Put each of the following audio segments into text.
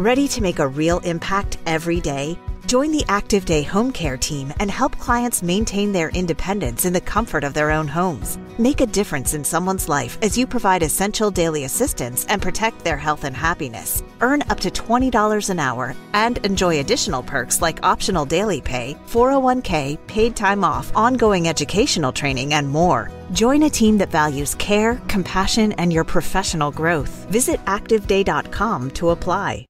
Ready to make a real impact every day? Join the Active Day Home Care team and help clients maintain their independence in the comfort of their own homes. Make a difference in someone's life as you provide essential daily assistance and protect their health and happiness. Earn up to $20 an hour and enjoy additional perks like optional daily pay, 401k, paid time off, ongoing educational training, and more. Join a team that values care, compassion, and your professional growth. Visit activeday.com to apply.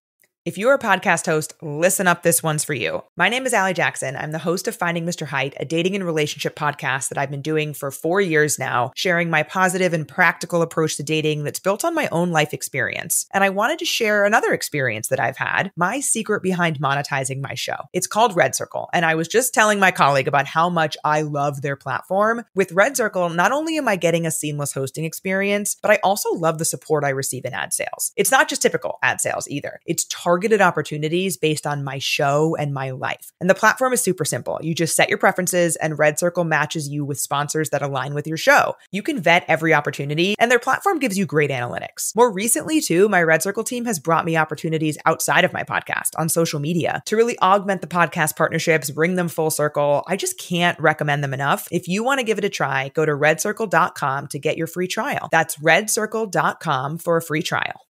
If you're a podcast host, listen up, this one's for you. My name is Allie Jackson. I'm the host of Finding Mr. Height, a dating and relationship podcast that I've been doing for 4 years now, sharing my positive and practical approach to dating that's built on my own life experience. And I wanted to share another experience that I've had, my secret behind monetizing my show. It's called Red Circle, and I was just telling my colleague about how much I love their platform. With Red Circle, not only am I getting a seamless hosting experience, but I also love the support I receive in ad sales. It's not just typical ad sales either. It's targeted opportunities based on my show and my life. And the platform is super simple. You just set your preferences and Red Circle matches you with sponsors that align with your show. You can vet every opportunity and their platform gives you great analytics. More recently too, my Red Circle team has brought me opportunities outside of my podcast on social media to really augment the podcast partnerships, bring them full circle. I just can't recommend them enough. If you want to give it a try, go to redcircle.com to get your free trial. That's redcircle.com for a free trial.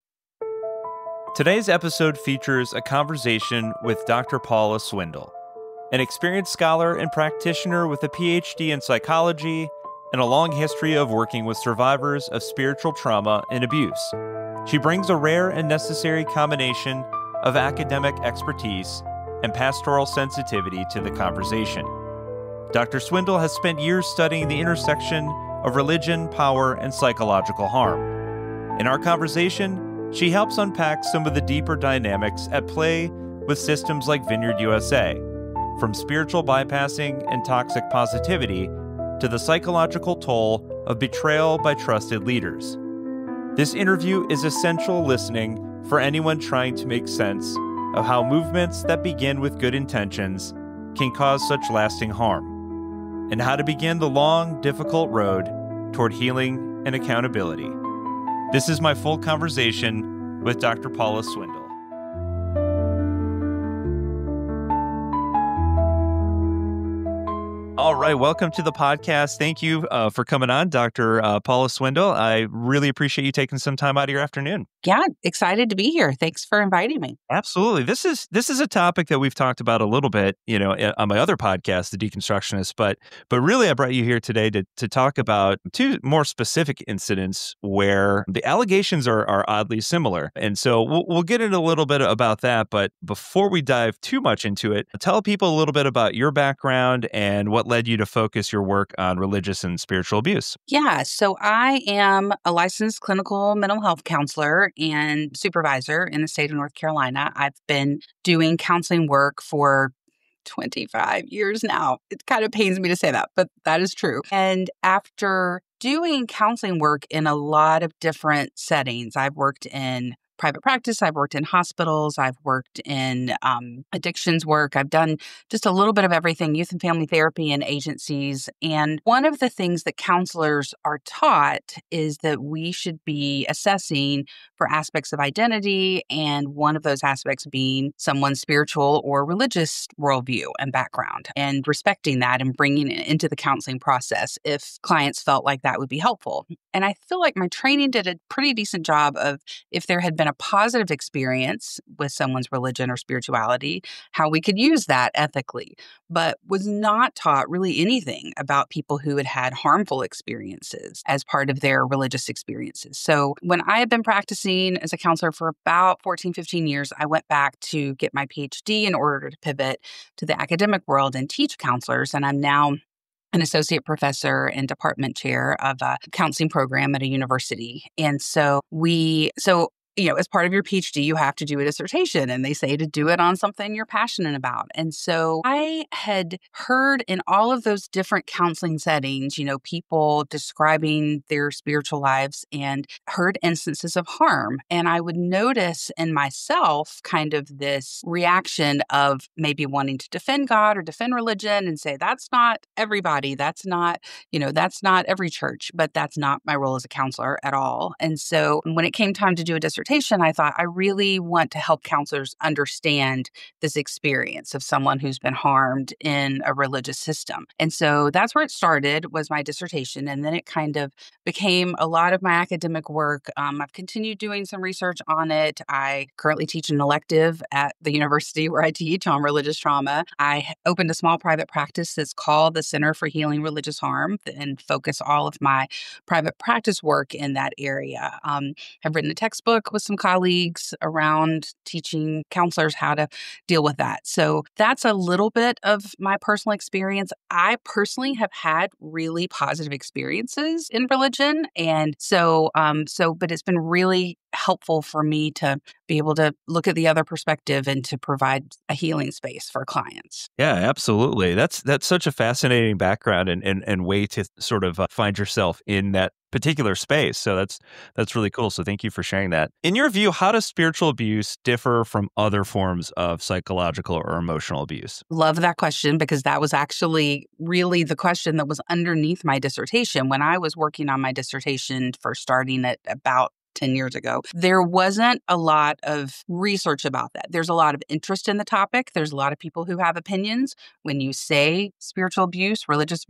Today's episode features a conversation with Dr. Paula Swindle, an experienced scholar and practitioner with a PhD in psychology and a long history of working with survivors of spiritual trauma and abuse. She brings a rare and necessary combination of academic expertise and pastoral sensitivity to the conversation. Dr. Swindle has spent years studying the intersection of religion, power, and psychological harm. In our conversation, she helps unpack some of the deeper dynamics at play with systems like Vineyard USA, from spiritual bypassing and toxic positivity to the psychological toll of betrayal by trusted leaders. This interview is essential listening for anyone trying to make sense of how movements that begin with good intentions can cause such lasting harm, and how to begin the long, difficult road toward healing and accountability. This is my full conversation with Dr. Paula Swindle. All right, welcome to the podcast. Thank you for coming on, Dr. Paula Swindle. I really appreciate you taking some time out of your afternoon. Yeah, excited to be here. Thanks for inviting me. Absolutely. This is a topic that we've talked about a little bit, on my other podcast, The Deconstructionist, but really I brought you here today to talk about two more specific incidents where the allegations are oddly similar. And so we'll get into a little bit about that, but before we dive too much into it, tell people a little bit about your background and what led you to focus your work on religious and spiritual abuse. Yeah, so I am a licensed clinical mental health counselor and supervisor in the state of North Carolina. I've been doing counseling work for 25 years now. It kind of pains me to say that, but that is true. And after doing counseling work in a lot of different settings, I've worked in private practice, I've worked in hospitals, I've worked in addictions work, I've done just a little bit of everything, youth and family therapy and agencies. And one of the things that counselors are taught is that we should be assessing for aspects of identity, and one of those aspects being someone's spiritual or religious worldview and background, and respecting that and bringing it into the counseling process if clients felt like that would be helpful. And I feel like my training did a pretty decent job of, if there had been a positive experience with someone's religion or spirituality, how we could use that ethically, but was not taught really anything about people who had had harmful experiences as part of their religious experiences. So when I had been practicing as a counselor for about 14, 15 years, I went back to get my PhD in order to pivot to the academic world and teach counselors. And I'm now an associate professor and department chair of a counseling program at a university. And as part of your PhD, you have to do a dissertation, and they say to do it on something you're passionate about. And so I had heard in all of those different counseling settings, people describing their spiritual lives and heard instances of harm. And I would notice in myself kind of this reaction of maybe wanting to defend God or defend religion and say, that's not everybody. That's not every church, but that's not my role as a counselor at all. And so when it came time to do a dissertation, dissertation, I thought I really want to help counselors understand this experience of someone who's been harmed in a religious system. And so that's where it started, was my dissertation. And then it kind of became a lot of my academic work. I've continued doing some research on it. I currently teach an elective at the university where I teach on religious trauma. I opened a small private practice that's called the Center for Healing Religious Harm and focus all of my private practice work in that area. I've written a textbook with some colleagues around teaching counselors how to deal with that. So that's a little bit of my personal experience. I personally have had really positive experiences in religion. And but it's been really helpful for me to be able to look at the other perspective and to provide a healing space for clients. Yeah, absolutely. That's such a fascinating background and way to sort of find yourself in that particular space. So that's really cool. So thank you for sharing that. In your view, how does spiritual abuse differ from other forms of psychological or emotional abuse? Love that question, because that was actually really the question that was underneath my dissertation. When I was working on my dissertation, for starting it about 10 years ago, there wasn't a lot of research about that. There's a lot of interest in the topic. There's a lot of people who have opinions. When you say spiritual abuse, religious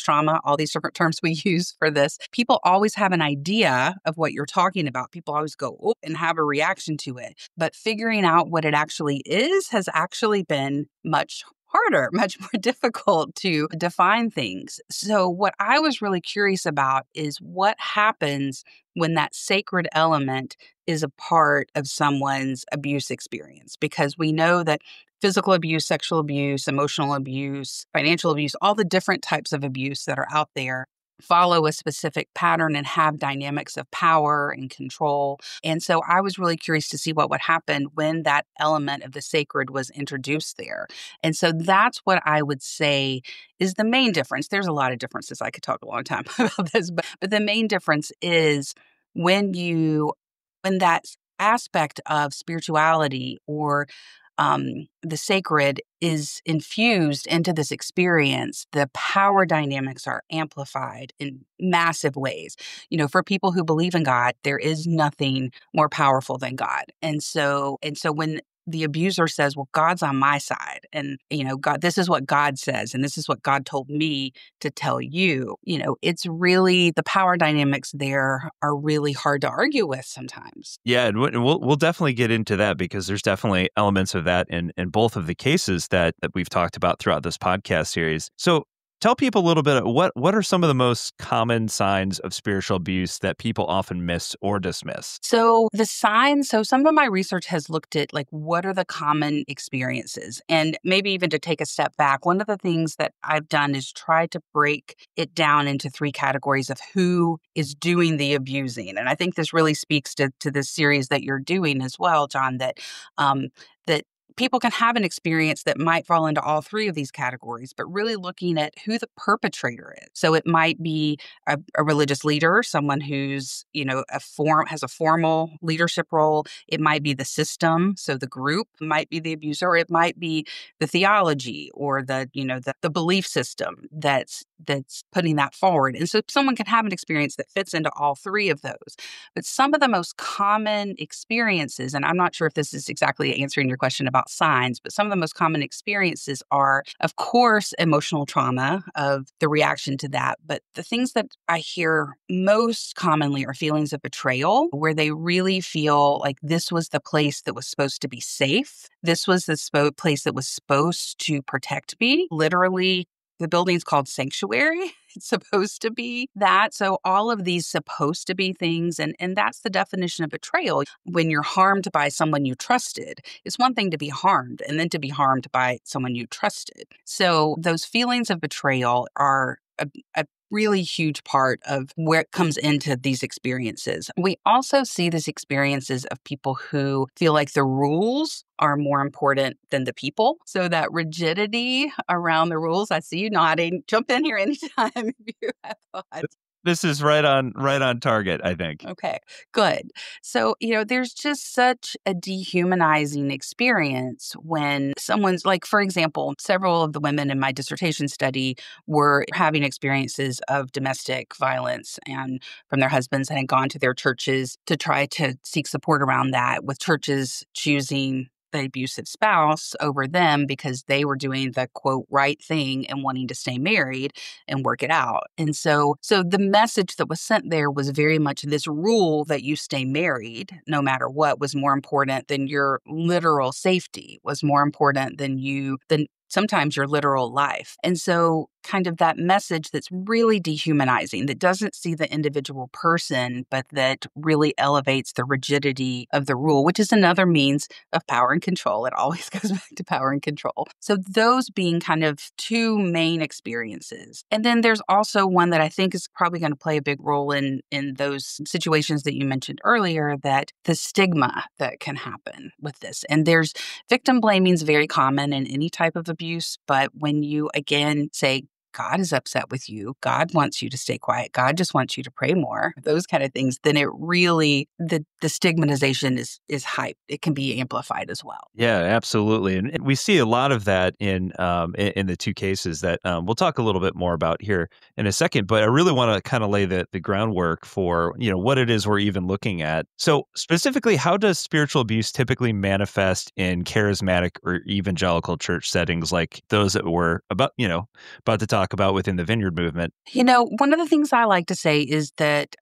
trauma, all these different terms we use for this, people always have an idea of what you're talking about. People always go, oh, and have a reaction to it. But figuring out what it actually is has actually been much harder, much more difficult to define things. So what I was really curious about is what happens when that sacred element is a part of someone's abuse experience, because we know that physical abuse, sexual abuse, emotional abuse, financial abuse, all the different types of abuse that are out there follow a specific pattern and have dynamics of power and control. And so I was really curious to see what would happen when that element of the sacred was introduced there. And so that's what I would say is the main difference. There's a lot of differences. I could talk a long time about this, but the main difference is when that aspect of spirituality or the sacred is infused into this experience, the power dynamics are amplified in massive ways. For people who believe in God, there is nothing more powerful than God. And so when the abuser says, well, God's on my side, and, God, this is what God says, and this is what God told me to tell you, it's really, the power dynamics there are really hard to argue with sometimes. Yeah, and we'll definitely get into that, because there's definitely elements of that in both of the cases that we've talked about throughout this podcast series. So tell people a little bit, what are some of the most common signs of spiritual abuse that people often miss or dismiss? So the signs, some of my research has looked at what are the common experiences, and maybe even to take a step back, one of the things that I've done is try to break it down into 3 categories of who is doing the abusing. And I think this really speaks to this series that you're doing as well, John, that people can have an experience that might fall into all 3 of these categories, but really looking at who the perpetrator is. So it might be a religious leader, someone who's, has a formal leadership role. It might be the system. So the group might be the abuser, or it might be the theology or the belief system that's putting that forward. And so someone can have an experience that fits into all 3 of those. But some of the most common experiences, and I'm not sure if this is exactly answering your question about signs, but some of the most common experiences are, of course, emotional trauma, of the reaction to that. But the things that I hear most commonly are feelings of betrayal, where they really feel like this was the place that was supposed to be safe. This was the place that was supposed to protect me. Literally, the building's called Sanctuary. It's supposed to be that. So all of these supposed to be things, and that's the definition of betrayal. When you're harmed by someone you trusted, it's one thing to be harmed, and then to be harmed by someone you trusted. So those feelings of betrayal are a really huge part of where it comes into these experiences. We also see these experiences of people who feel like the rules are more important than the people. So that rigidity around the rules, I see you nodding. Jump in here anytime if you have thoughts. This is right on target, I think. Okay, good. So, there's just such a dehumanizing experience when someone's like, for example, several of the women in my dissertation study were having experiences of domestic violence and from their husbands and had gone to their churches to try to seek support around that, with churches choosing the abusive spouse over them because they were doing the quote right thing and wanting to stay married and work it out. And so the message that was sent there was very much this rule that you stay married no matter what was more important than your literal safety, was more important than sometimes your literal life. And so kind of that message that's really dehumanizing, that doesn't see the individual person, but that really elevates the rigidity of the rule, which is another means of power and control. It always goes back to power and control. So those being kind of two main experiences. And then there's also one that I think is probably going to play a big role in those situations that you mentioned earlier, that the stigma that can happen with this. And there's victim blaming is very common in any type of abuse, but when you again say, God is upset with you, God wants you to stay quiet, God just wants you to pray more, those kind of things, then it really, the stigmatization is hyped. It can be amplified as well. Yeah, absolutely. And we see a lot of that in the two cases that we'll talk a little bit more about here in a second. But I really want to kind of lay the groundwork for, what it is we're even looking at. So specifically, how does spiritual abuse typically manifest in charismatic or evangelical church settings like those that we're about to talk about within the Vineyard movement? One of the things I like to say is that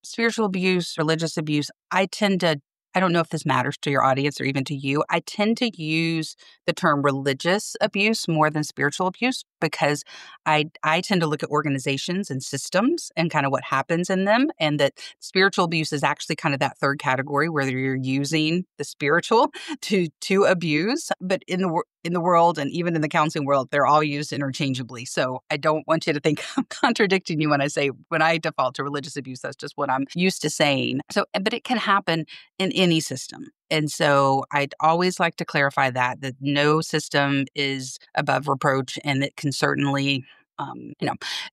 spiritual abuse, religious abuse, I don't know if this matters to your audience or even to you. I tend to use the term religious abuse more than spiritual abuse because I tend to look at organizations and systems and kind of what happens in them, and that spiritual abuse is actually kind of that third category where you're using the spiritual to abuse. But in the world and even in the counseling world, they're all used interchangeably. So I don't want you to think I'm contradicting you when I default to religious abuse. That's just what I'm used to saying. So, but it can happen in any system. And so I'd always like to clarify that no system is above reproach, and it can certainly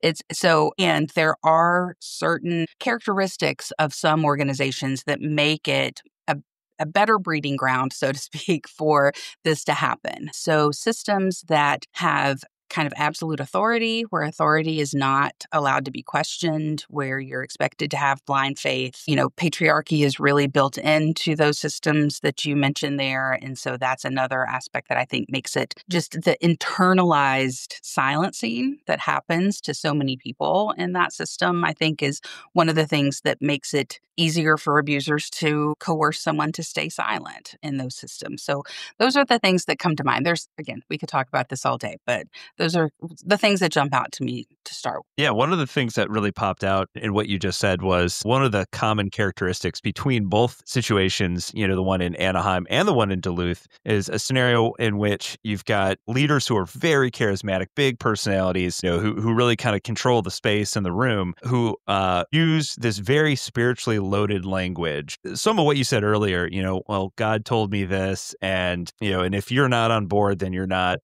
it's so, and there are certain characteristics of some organizations that make it a better breeding ground, so to speak, for this to happen. So systems that have kind of absolute authority, where authority is not allowed to be questioned, where you're expected to have blind faith. Patriarchy is really built into those systems that you mentioned there. And so that's another aspect that I think makes it just the internalized silencing that happens to so many people in that system, I think is one of the things that makes it easier for abusers to coerce someone to stay silent in those systems. So those are the things that come to mind. Again, we could talk about this all day, but those are the things that jump out to me to start with. Yeah, one of the things that really popped out in what you just said was one of the common characteristics between both situations, the one in Anaheim and the one in Duluth, is a scenario in which you've got leaders who are very charismatic, big personalities, who really kind of control the space in the room, who use this very spiritually loaded language. Some of what you said earlier, well, God told me this, and if you're not on board, then you're not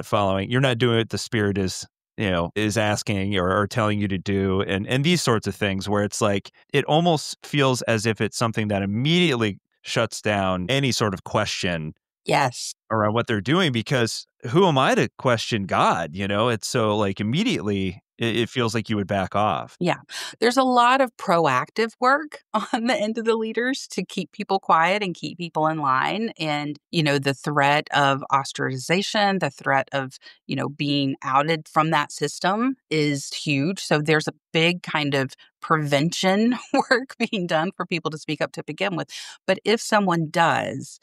following. You're not doing what the Spirit is asking or telling you to do, and these sorts of things, where it's like it almost feels as if it's something that immediately shuts down any sort of question Yes. around what they're doing, because who am I to question God? It's so like immediately it feels like you would back off. Yeah. There's a lot of proactive work on the end of the leaders to keep people quiet and keep people in line. And, the threat of ostracization, the threat of, being outed from that system is huge. So there's a big kind of prevention work being done for people to speak up to begin with. But if someone does,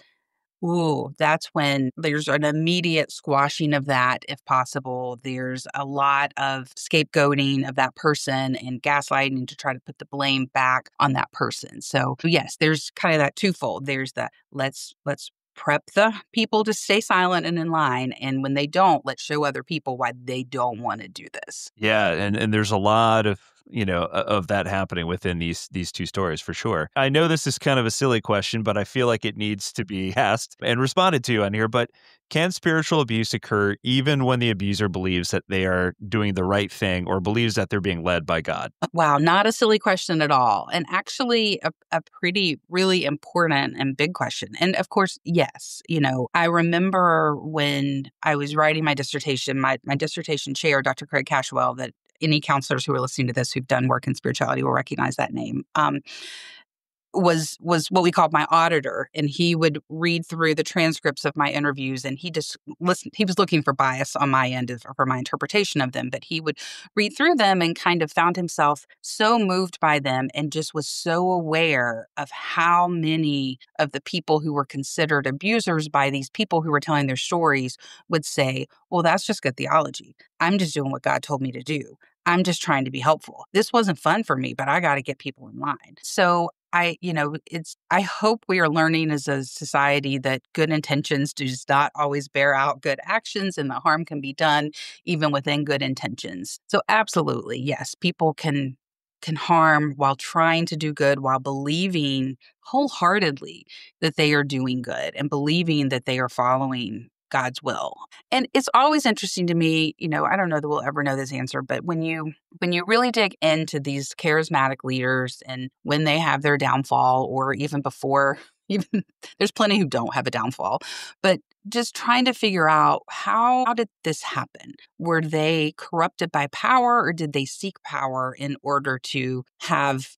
that's when there's an immediate squashing of that, if possible. There's a lot of scapegoating of that person and gaslighting to try to put the blame back on that person. So yes, there's kind of that twofold. There's the let's prep the people to stay silent and in line. And when they don't, let's show other people why they don't want to do this. Yeah. And there's a lot of of that happening within these two stories for sure. I know this is kind of a silly question, but I feel like it needs to be asked and responded to on here. But can spiritual abuse occur even when the abuser believes that they are doing the right thing or believes that they're being led by God? Wow, not a silly question at all. And actually a pretty, really important and big question. And of course, yes, I remember when I was writing my dissertation, my dissertation chair, Dr. Craig Cashwell, that any counselors who are listening to this who've done work in spirituality will recognize that name. Was what we called my auditor, and he would read through the transcripts of my interviews, and he just listened. He was looking for bias on my end for my interpretation of them, but he would read through them and kind of found himself so moved by them and just was so aware of how many of the people who were considered abusers by these people who were telling their stories would say, well, that's just good theology. I'm just doing what God told me to do. I'm just trying to be helpful. This wasn't fun for me, but I got to get people in line. So I hope we are learning as a society that good intentions does not always bear out good actions, and the harm can be done even within good intentions. So absolutely, yes, people can harm while trying to do good, while believing wholeheartedly that they are doing good and believing that they are following God's will. And it's always interesting to me, I don't know that we'll ever know this answer, but when you really dig into these charismatic leaders and when they have their downfall, or even before, even there's plenty who don't have a downfall, but just trying to figure out how did this happen? Were they corrupted by power, or did they seek power in order to have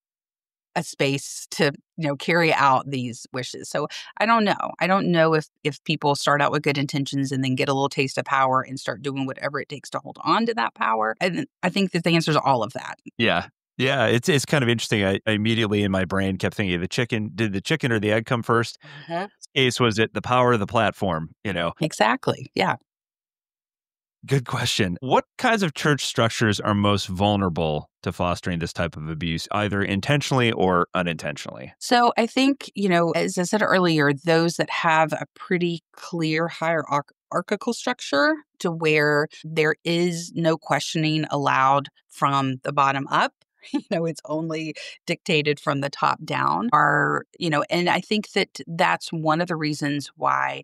a space to, carry out these wishes? So I don't know. I don't know if people start out with good intentions and then get a little taste of power and start doing whatever it takes to hold on to that power. And I think that the answer is all of that. Yeah. Yeah, it's kind of interesting. I immediately in my brain kept thinking, did the chicken or the egg come first? Uh-huh. In this case, was it the power of the platform, Exactly. Yeah. Good question. What kinds of church structures are most vulnerable to fostering this type of abuse, either intentionally or unintentionally? So I think, as I said earlier, those that have a pretty clear hierarchical structure to where there is no questioning allowed from the bottom up. It's only dictated from the top down and I think that that's one of the reasons why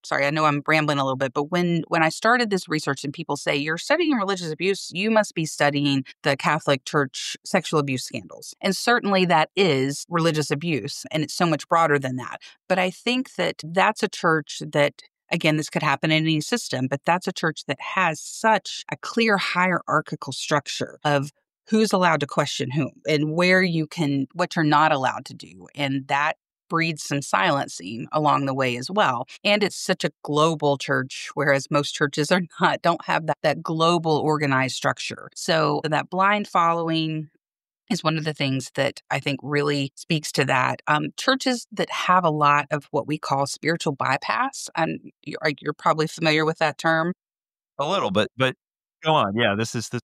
sorry, I know I'm rambling a little bit, but when I started this research and people say, you're studying religious abuse, you must be studying the Catholic Church sexual abuse scandals. And certainly that is religious abuse, and it's so much broader than that. But I think that that's a church that, again, this could happen in any system, but that's a church that has such a clear hierarchical structure of who's allowed to question whom and what you're not allowed to do. And that breeds some silencing along the way as well. And it's such a global church, whereas most churches don't have that global organized structure. So that blind following is one of the things that I think really speaks to that. Churches that have a lot of what we call spiritual bypass, and you're probably familiar with that term. A little, but go on. Yeah, this is the.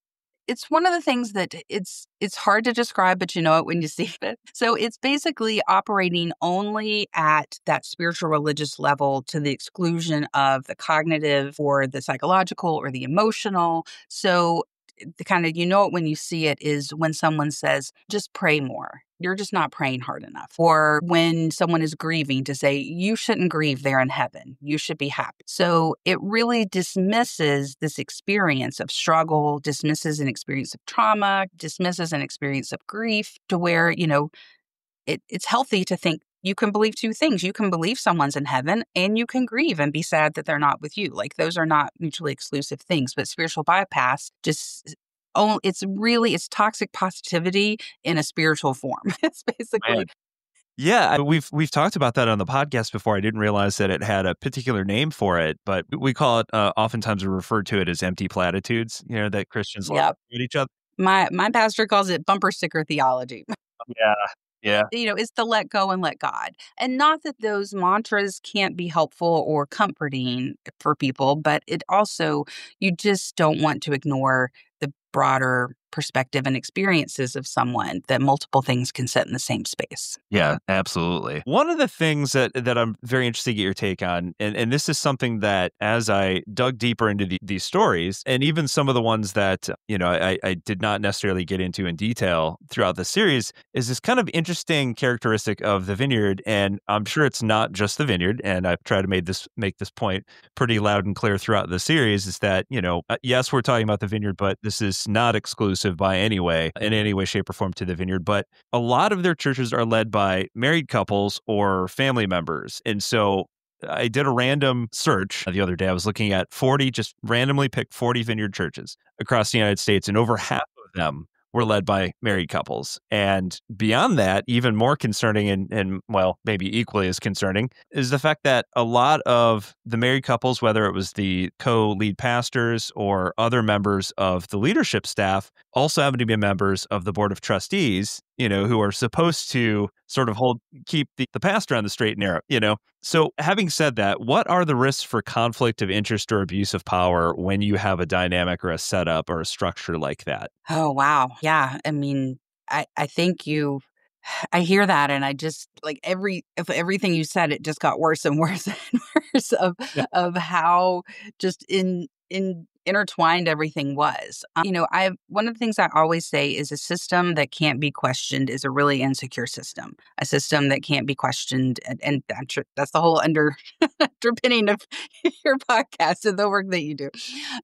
It's one of the things that it's hard to describe, but you know it when you see it. So it's basically operating only at that spiritual religious level to the exclusion of the cognitive or the psychological or the emotional. So the kind of, it when you see it is when someone says, just pray more. You're just not praying hard enough. Or when someone is grieving, to say, you shouldn't grieve, they're in heaven. You should be happy. So it really dismisses this experience of struggle, dismisses an experience of trauma, dismisses an experience of grief, to where, it's healthy to think you can believe two things. You can believe someone's in heaven, and you can grieve and be sad that they're not with you. Like, those are not mutually exclusive things. But spiritual bypass it's toxic positivity in a spiritual form. It's basically. Man. Yeah, we've talked about that on the podcast before. I didn't realize that it had a particular name for it, but we call it, oftentimes we refer to it as empty platitudes, that Christians love at each other. My pastor calls it bumper sticker theology. Yeah. Yeah. Is to let go and let God. And not that those mantras can't be helpful or comforting for people, but it also, you just don't want to ignore the broader perspective and experiences of someone, that multiple things can sit in the same space. Yeah, absolutely. One of the things that I'm very interested to get your take on, and this is something that as I dug deeper into these stories, and even some of the ones that, I did not necessarily get into in detail throughout the series, is this kind of interesting characteristic of the Vineyard. And I'm sure it's not just the Vineyard, and I've tried to make this point pretty loud and clear throughout the series, is that, yes, we're talking about the Vineyard, but this is not exclusive by any way, in any way, shape, or form to the Vineyard. But a lot of their churches are led by married couples or family members. And so I did a random search the other day. I was looking at 40, just randomly picked 40 Vineyard churches across the United States, and over half of them were led by married couples. And beyond that, even more concerning and well, maybe equally as concerning, is the fact that a lot of the married couples, whether it was the co-lead pastors or other members of the leadership staff, also happen to be members of the board of trustees, who are supposed to sort of keep the pastor on the straight and narrow. So having said that, what are the risks for conflict of interest or abuse of power when you have a dynamic or a setup or a structure like that? Oh, wow. Yeah. I mean, I think I hear that, and I just like everything you said, it just got worse and worse and worse of how just intertwined everything was. One of the things I always say is a system that can't be questioned is a really insecure system. A system that can't be questioned, and that's the whole underpinning of your podcast and the work that you do.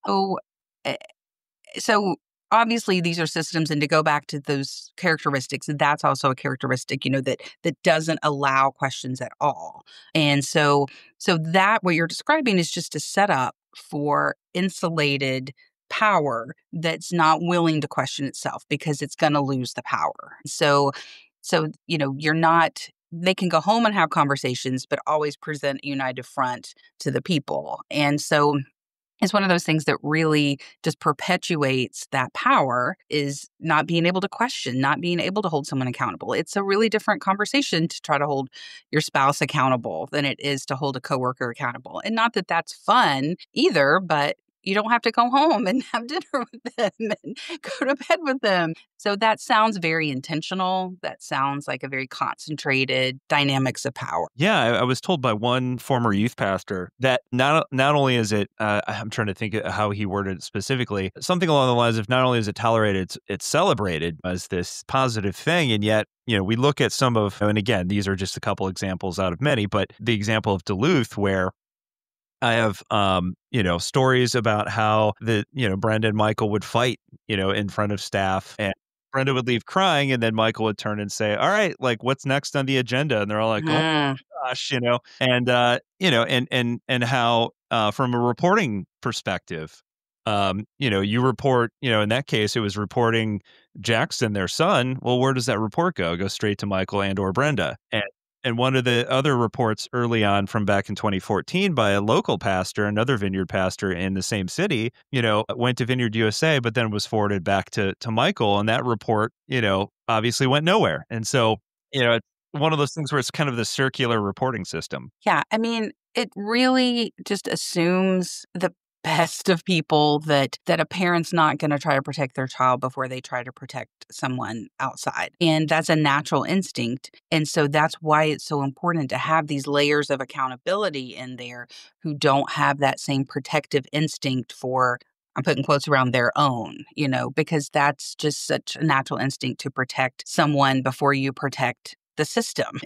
Oh, so obviously these are systems, and to go back to those characteristics, that's also a characteristic, that doesn't allow questions at all. And so that what you're describing is just a setup for insulated power that's not willing to question itself because it's going to lose the power. So you're not. They can go home and have conversations, but always present a united front to the people. And so it's one of those things that really just perpetuates that power, is not being able to question, not being able to hold someone accountable. It's a really different conversation to try to hold your spouse accountable than it is to hold a coworker accountable. And not that that's fun either, but you don't have to go home and have dinner with them and go to bed with them. So that sounds very intentional. That sounds like a very concentrated dynamics of power. Yeah, I was told by one former youth pastor that not only is it, I'm trying to think of how he worded it specifically, something along the lines of not only is it tolerated, it's celebrated as this positive thing, and yet we look at some of, and again, these are just a couple examples out of many, but the example of Duluth, where I have, stories about how Brenda and Michael would fight, in front of staff, and Brenda would leave crying, and then Michael would turn and say, "All right, like what's next on the agenda?" And they're all like, "Oh my gosh," and and how from a reporting perspective, you report, in that case, it was reporting Jackson, their son. Well, where does that report go? It goes straight to Michael and or Brenda. And one of the other reports early on from back in 2014 by a local pastor, another Vineyard pastor in the same city, went to Vineyard USA, but then was forwarded back to Michael. And that report, obviously went nowhere. And so, it's one of those things where it's kind of the circular reporting system. Yeah. I mean, it really just assumes the best of people, that a parent's not going to try to protect their child before they try to protect someone outside. And that's a natural instinct. And so that's why it's so important to have these layers of accountability in there who don't have that same protective instinct for, I'm putting quotes around, their own, because that's just such a natural instinct to protect someone before you protect the system,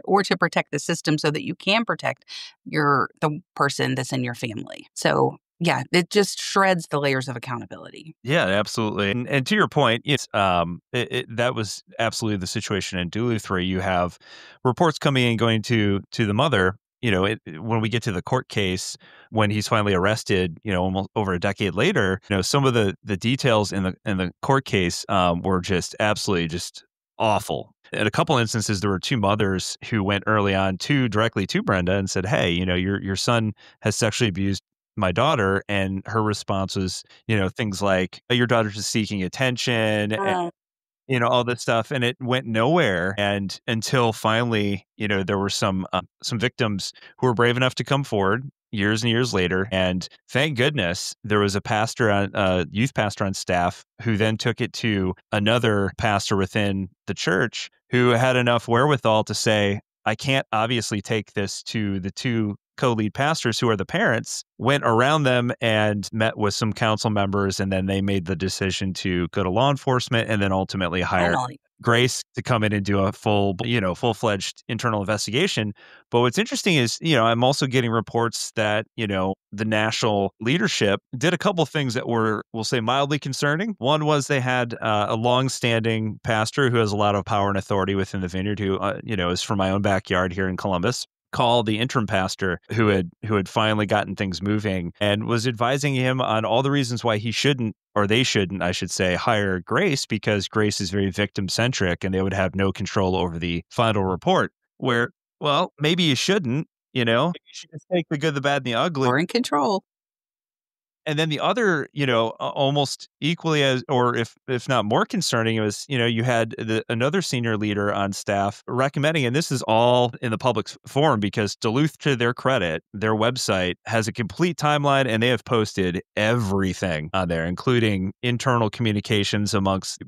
or to protect the system so that you can protect the person that's in your family. So yeah, it just shreds the layers of accountability. Yeah, absolutely. And to your point, it's that was absolutely the situation in Duluth, where you have reports coming in going to the mother. When we get to the court case, when he's finally arrested, almost over a decade later, some of the details in the court case were just absolutely just awful. In a couple instances, there were two mothers who went early on directly to Brenda and said, "Hey, your son has sexually abused my daughter," and her response was, things like, "Your daughter's just seeking attention." all this stuff, and it went nowhere. And until finally, there were some victims who were brave enough to come forward years and years later. And thank goodness there was a youth pastor on staff who then took it to another pastor within the church who had enough wherewithal to say, I can't obviously take this to the two co-lead pastors who are the parents, went around them and met with some council members, and then they made the decision to go to law enforcement and then ultimately hire Finally. Grace to come in and do a full-fledged internal investigation. But what's interesting is, I'm also getting reports that, the national leadership did a couple things that were, we'll say, mildly concerning. One was they had a longstanding pastor who has a lot of power and authority within the Vineyard, who, is from my own backyard here in Columbus, call the interim pastor who had finally gotten things moving and was advising him on all the reasons why he shouldn't, or they shouldn't, I should say, hire Grace, because Grace is very victim centric and they would have no control over the final report. Where, well, maybe you shouldn't, maybe you should just take the good, the bad, and the ugly. We're in control. And then the other, almost equally as, or if not more concerning, it was, you had another senior leader on staff recommending, and this is all in the public forum because Duluth, to their credit, their website has a complete timeline and they have posted everything on there, including internal communications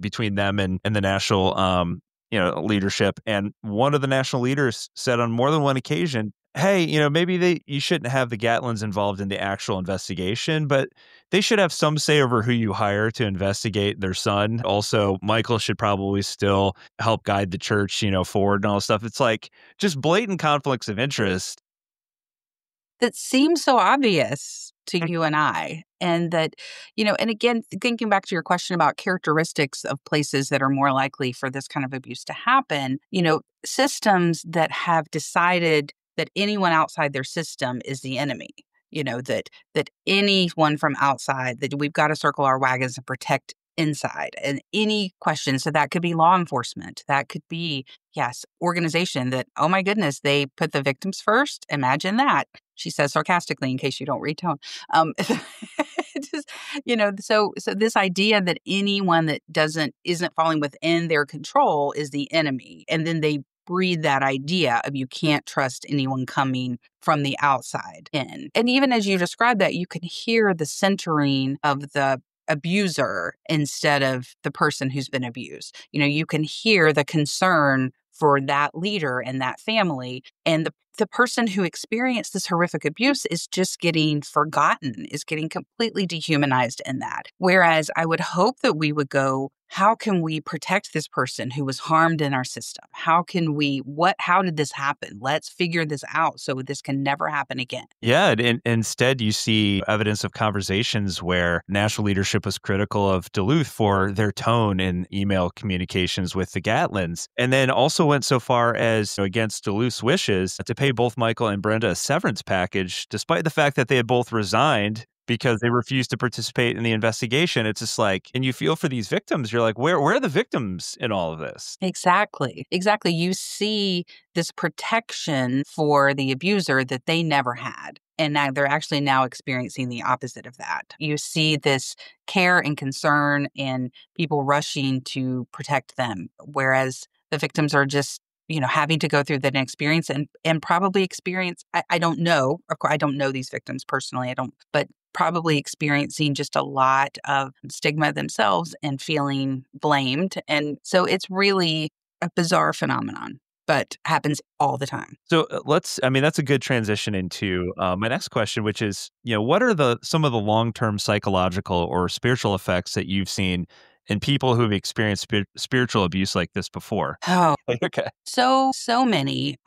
between them and the national, leadership. And one of the national leaders said on more than one occasion, hey, maybe you shouldn't have the Gatlins involved in the actual investigation, but they should have some say over who you hire to investigate their son. Also, Michael should probably still help guide the church, forward and all this stuff. It's like just blatant conflicts of interest. That seems so obvious to you and I. And that, and again, thinking back to your question about characteristics of places that are more likely for this kind of abuse to happen, systems that have decided that anyone outside their system is the enemy, that anyone from outside, that we've got to circle our wagons and protect inside. And any question, so that could be law enforcement, that could be, yes, organization that, oh my goodness, they put the victims first. Imagine that. She says sarcastically, in case you don't read tone. So this idea that anyone that isn't falling within their control is the enemy. And then they breed that idea of you can't trust anyone coming from the outside in. And even as you described that, you can hear the centering of the abuser instead of the person who's been abused. You can hear the concern for that leader and that family. And the person who experienced this horrific abuse is just getting forgotten, is getting completely dehumanized in that. Whereas I would hope that we would go, how can we protect this person who was harmed in our system? How did this happen? Let's figure this out so this can never happen again. Yeah. And instead, you see evidence of conversations where national leadership was critical of Duluth for their tone in email communications with the Gatlins, and then also went so far as, against Duluth's wishes, to pay both Michael and Brenda a severance package, despite the fact that they had both resigned because they refused to participate in the investigation. It's just like, and you feel for these victims. You're like, where are the victims in all of this? Exactly. You see this protection for the abuser that they never had. And now they're actually now experiencing the opposite of that. You see this care and concern and people rushing to protect them, whereas the victims are just having to go through that experience and probably experience, I don't know. Of course, I don't know these victims personally. But probably experiencing just a lot of stigma themselves and feeling blamed. And so it's really a bizarre phenomenon, but happens all the time. So that's a good transition into my next question, which is, what are some of the long-term psychological or spiritual effects that you've seen in people who have experienced spiritual abuse like this before? Oh, okay. So many,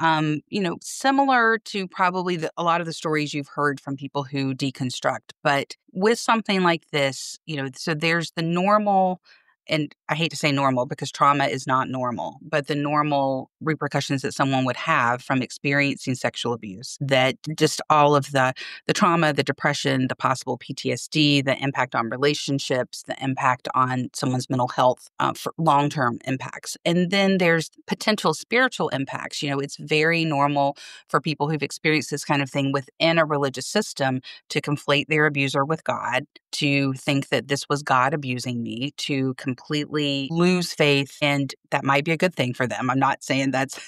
similar to probably a lot of the stories you've heard from people who deconstruct. But with something like this, so there's the normal, and I hate to say normal because trauma is not normal, but the normal repercussions that someone would have from experiencing sexual abuse, that just all of the trauma, the depression, the possible PTSD, the impact on relationships, the impact on someone's mental health, for long-term impacts. And then there's potential spiritual impacts. It's very normal for people who've experienced this kind of thing within a religious system to conflate their abuser with God, to think that this was God abusing me, to completely lose faith, and that might be a good thing for them. I'm not saying that's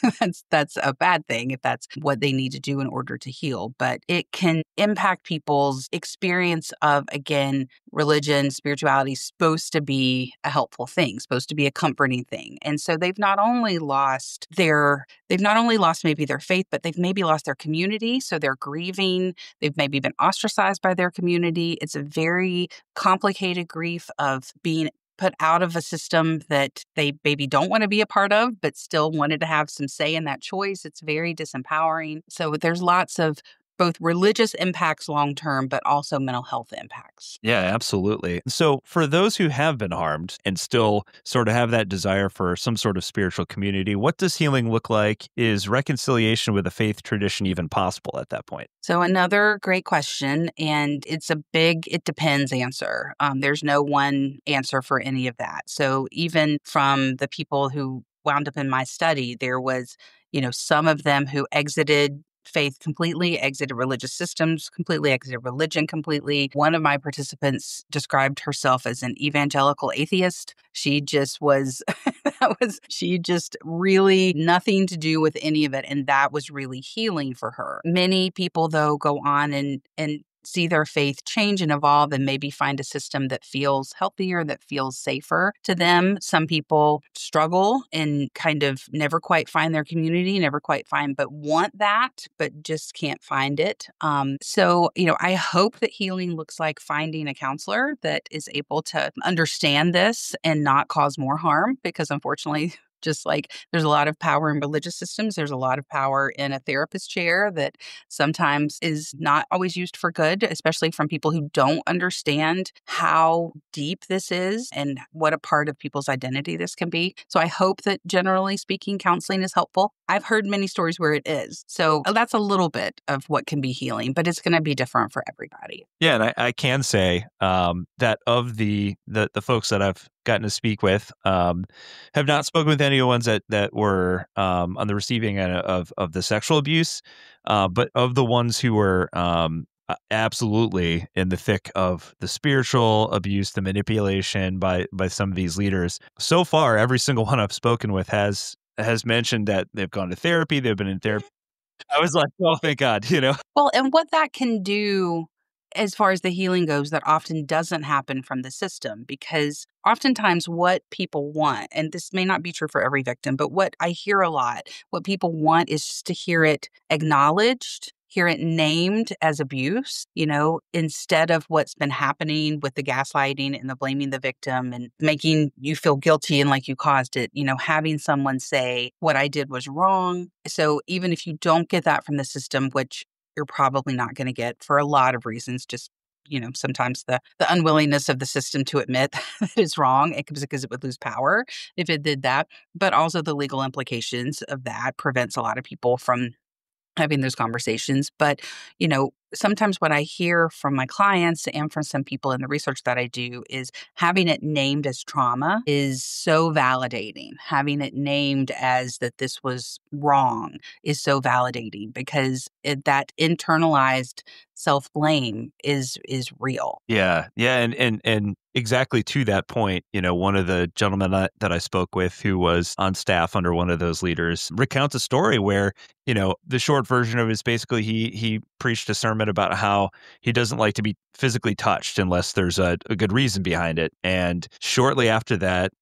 that's a bad thing if that's what they need to do in order to heal, but it can impact people's experience of, again, religion, spirituality is supposed to be a helpful thing, supposed to be a comforting thing. And so they've not only lost maybe their faith, but they've maybe lost their community. So they're grieving. They've maybe been ostracized by their community. It's a very complicated grief of being put out of a system that they maybe don't want to be a part of, but still wanted to have some say in that choice. It's very disempowering. So there's lots of both religious impacts long term, but also mental health impacts. Yeah, absolutely. So for those who have been harmed and still sort of have that desire for some sort of spiritual community, what does healing look like? Is reconciliation with a faith tradition even possible at that point? So another great question, and it's a big it depends answer. There's no one answer for any of that. So even from the people who wound up in my study, there was, some of them who exited faith completely, exited religious systems completely, exited religion completely. One of my participants described herself as an evangelical atheist. She just was, she just really nothing to do with any of it. And that was really healing for her. Many people, though, go on and see their faith change and evolve and maybe find a system that feels healthier, that feels safer to them. Some people struggle and kind of never quite find their community, never quite find, but want that, but just can't find it. So, I hope that healing looks like finding a counselor that is able to understand this and not cause more harm, because unfortunately, just like there's a lot of power in religious systems, there's a lot of power in a therapist chair that sometimes is not always used for good, especially from people who don't understand how deep this is and what a part of people's identity this can be. So I hope that generally speaking, counseling is helpful. I've heard many stories where it is. So that's a little bit of what can be healing, but it's going to be different for everybody. Yeah, and I can say that of the folks that I've gotten to speak with, have not spoken with any of the ones that were on the receiving end of the sexual abuse, but of the ones who were absolutely in the thick of the spiritual abuse, the manipulation by some of these leaders. So far, every single one I've spoken with has mentioned that they've gone to therapy, they've been in therapy. I was like, oh, thank God, Well, and what that can do as far as the healing goes, that often doesn't happen from the system, because oftentimes what people want, and this may not be true for every victim, but what I hear a lot, what people want is just to hear it acknowledged, hear it named as abuse, instead of what's been happening with the gaslighting and the blaming the victim and making you feel guilty and like you caused it, having someone say, what I did was wrong. So even if you don't get that from the system, which you're probably not going to get for a lot of reasons, just, sometimes the unwillingness of the system to admit that it's wrong, because it would lose power if it did that, but also the legal implications of that prevents a lot of people from having those conversations. But, sometimes what I hear from my clients and from some people in the research that I do is having it named as trauma is so validating. Having it named as that this was wrong is so validating, because that internalized self-blame is real. Yeah. And exactly to that point, one of the gentlemen that I spoke with who was on staff under one of those leaders recounts a story where, the short version of it is basically he preached a sermon about how he doesn't like to be physically touched unless there's a good reason behind it. And shortly after that,